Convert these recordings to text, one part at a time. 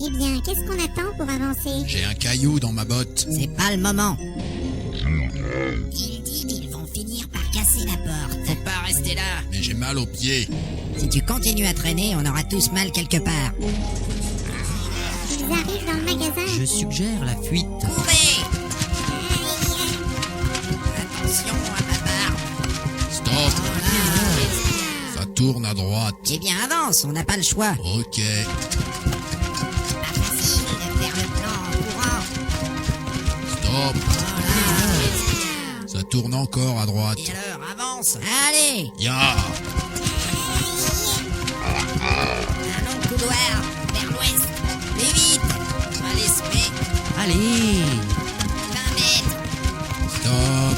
Eh bien, qu'est-ce qu'on attend pour avancer? J'ai un caillou dans ma botte. C'est pas le moment. Il dit qu'ils vont finir par casser la porte. Faut pas rester là. Mais j'ai mal aux pieds. Si tu continues à traîner, on aura tous mal quelque part. Ils arrivent dans le magasin. Je suggère la fuite. Courez! Attention à ma barbe. Stop. Ça tourne à droite. Eh bien, avance, on n'a pas le choix. Ok. Pas facile de faire le plan en courant. Stop. Ça tourne encore à droite. Et alors, avance. Allez! Ya. Un long couloir vers l'ouest. Plus vite! Allez, se met. Allez! 20 mètres. Stop.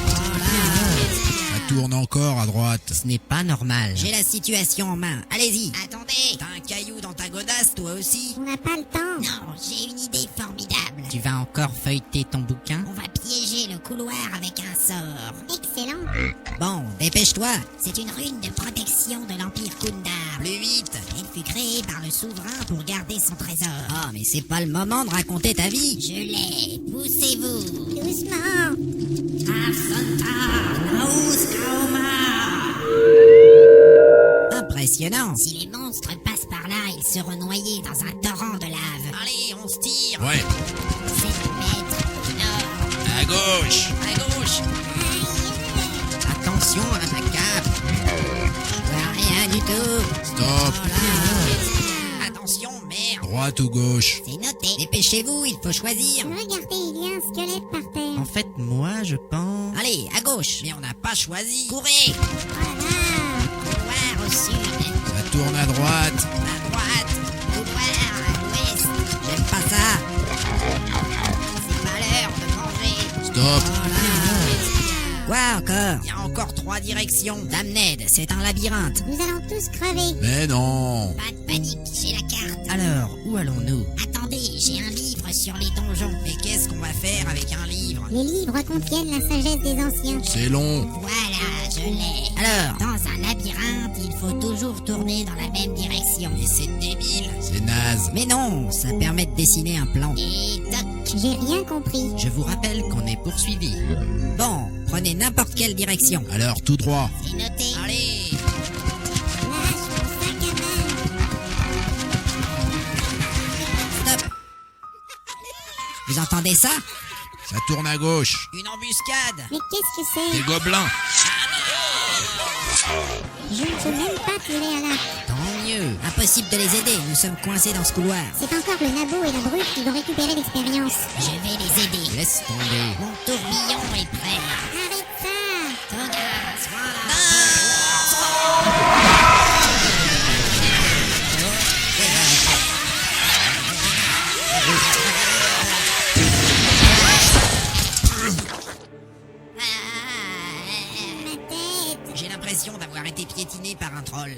Ça tourne encore à droite. Ce n'est pas normal. J'ai la situation en main. Allez-y. Attendez. T'as un caillou dans ta godasse, toi aussi? On n'a pas le temps. Non, j'ai une idée formidable. Tu vas encore feuilleter ton bouquin? On va piéger le couloir avec un sort. Excellent. Bon, dépêche-toi. C'est une rune de protection de l'Empire Kundar. Plus vite. Elle fut créée par le souverain pour garder son trésor. Ah, mais c'est pas le moment de raconter ta vie. Je l'ai. Poussez-vous. Doucement. Impressionnant. Si les monstres passent par là, ils seront noyés dans un torrent de lave. Allez, on se tire. Ouais. 7 mètres nord. À gauche. À gauche. Attention à ma cape. Je vois rien du tout. Stop. Attention, merde. Droite ou gauche? C'est noté. Dépêchez-vous, il faut choisir. Regardez, il y a un squelette par terre. En fait, moi, je pense... Allez, à gauche. Mais on n'a pas choisi. Courez. Voilà. Couloir au sud. Ça tourne à droite. À droite. Couloir à l'ouest. J'aime pas ça. C'est pas l'heure de manger. Stop. Quoi encore? Il y a encore 3 directions. Damned, c'est un labyrinthe. Nous allons tous crever. Mais non. Pas de panique, j'ai la carte. Alors, où allons-nous? Attendez, j'ai un livre sur les donjons. Mais qu'est-ce qu'on va faire avec un livre? Les livres contiennent la sagesse des anciens. C'est long. Voilà, je l'ai. Alors? Dans un labyrinthe, il faut toujours tourner dans la même direction. Mais c'est débile. C'est naze. Mais non, ça permet de dessiner un plan. Et toc. J'ai rien compris. Je vous rappelle qu'on est poursuivi. Bon, prenez n'importe quelle direction. Alors tout droit. C'est noté. Allez. Lâche mon sac à main. Stop. Vous entendez ça? Ça tourne à gauche. Une embuscade. Mais qu'est-ce que Des c'est? gobelins. Je ne peux même pas tirer à l'arc. Tant mieux. Impossible de les aider, nous sommes coincés dans ce couloir. C'est encore le nabo et la brute qui vont récupérer l'expérience. Je vais les aider. Laisse tomber. Mon tourbillon est prêt. Arrête ça! Togas, voilà. Ma tête! J'ai l'impression d'avoir été piétiné par un troll.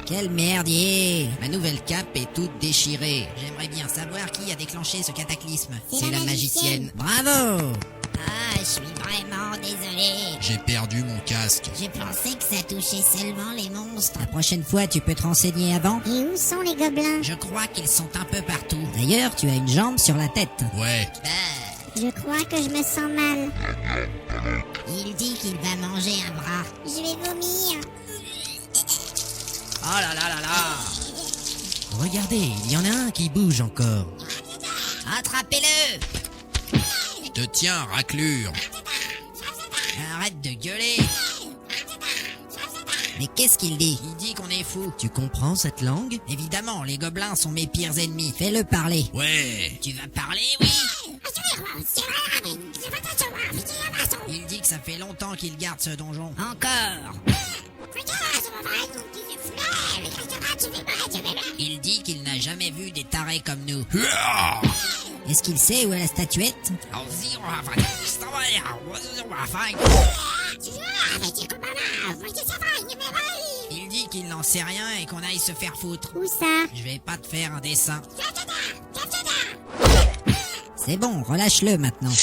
Quel merdier! Ma nouvelle cape est toute déchirée. J'aimerais bien savoir qui a déclenché ce cataclysme. C'est la magicienne. Bravo! Ah, je suis vraiment désolé. J'ai perdu mon casque. Je pensais que ça touchait seulement les monstres. La prochaine fois, tu peux te renseigner avant. Et où sont les gobelins? Je crois qu'ils sont un peu partout. D'ailleurs, tu as une jambe sur la tête. Ouais. Je crois que je me sens mal. Il dit qu'il va manger un bras. Je vais vomir. Oh là là là là! Regardez, il y en a un qui bouge encore. Attrapez-le! Je te tiens, raclure. Arrête de gueuler! Mais qu'est-ce qu'il dit? Il dit qu'on est fou. Tu comprends cette langue? Évidemment, les gobelins sont mes pires ennemis. Fais-le parler. Ouais. Tu vas parler, oui? Il dit que ça fait longtemps qu'il garde ce donjon. Encore! Il dit qu'il n'a jamais vu des tarés comme nous. Est-ce qu'il sait où est la statuette? Il dit qu'il n'en sait rien et qu'on aille se faire foutre. Où ça? Je vais pas te faire un dessin. C'est bon, relâche-le maintenant.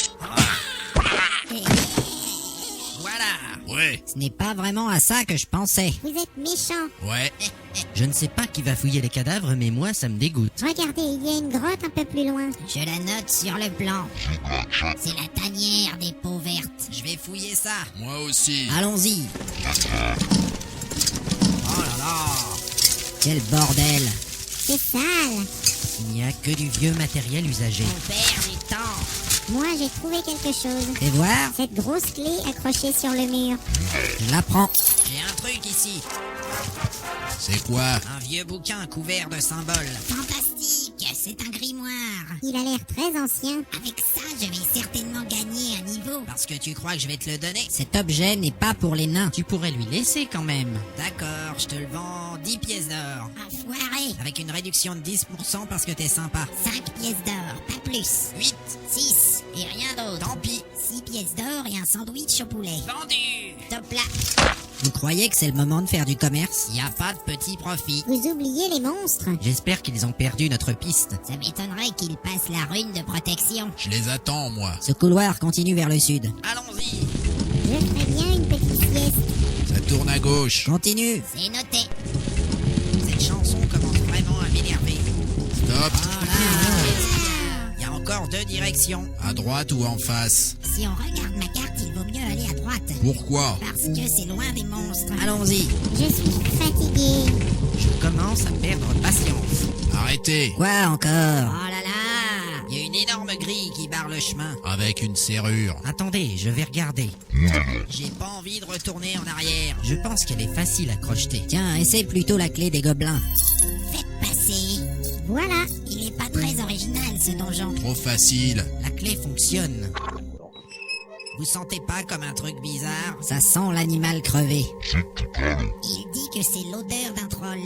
Voilà. Ouais. Ce n'est pas vraiment à ça que je pensais. Vous êtes méchant. Ouais. Je ne sais pas qui va fouiller les cadavres, mais moi, ça me dégoûte. Regardez, il y a une grotte un peu plus loin. Je la note sur le plan. C'est la tanière des peaux vertes. Je vais fouiller ça. Moi aussi. Allons-y. Oh là là. Quel bordel. C'est sale. Il n'y a que du vieux matériel usagé. On perd du temps. Moi, j'ai trouvé quelque chose. Fais voir. Cette grosse clé accrochée sur le mur. Je la prends. J'ai un truc ici. C'est quoi? Un vieux bouquin couvert de symboles. Fantastique, c'est un grimoire. Il a l'air très ancien. Avec ça, je vais certainement gagner un niveau. Parce que tu crois que je vais te le donner? Cet objet n'est pas pour les nains. Tu pourrais lui laisser quand même. D'accord, je te le vends 10 pièces d'or. Enfoiré. Avec une réduction de 10% parce que t'es sympa. 5 pièces d'or, pas plus. 8. 6 et rien d'autre. Tant pis. 6 pièces d'or et un sandwich au poulet. Vendu. Top là. Vous croyez que c'est le moment de faire du commerce? Y a pas de petit profit. Vous oubliez les monstres. J'espère qu'ils ont perdu notre piste. Ça m'étonnerait qu'il passe la rune de protection. Je les attends, moi. Ce couloir continue vers le sud. Allons-y. Je ferais bien une petite sieste. Ça tourne à gauche. Continue. C'est noté. Cette chanson commence vraiment à m'énerver. Stop. Il y a encore 2 directions. À droite ou en face? Si on regarde ma carte, il vaut mieux aller à droite. Pourquoi? Parce que c'est loin des monstres. Allons-y. Je suis fatigué. Je commence à perdre patience. Arrêtez. Quoi encore? Oh là là. Il y a une énorme grille qui barre le chemin. Avec une serrure. Attendez, je vais regarder. J'ai pas envie de retourner en arrière. Je pense qu'elle est facile à crocheter. Tiens, essaie plutôt la clé des gobelins. Faites passer. Voilà. Il est pas très original ce donjon. Trop facile. La clé fonctionne. Vous sentez pas comme un truc bizarre? Ça sent l'animal crevé. Il dit que c'est l'odeur d'un troll.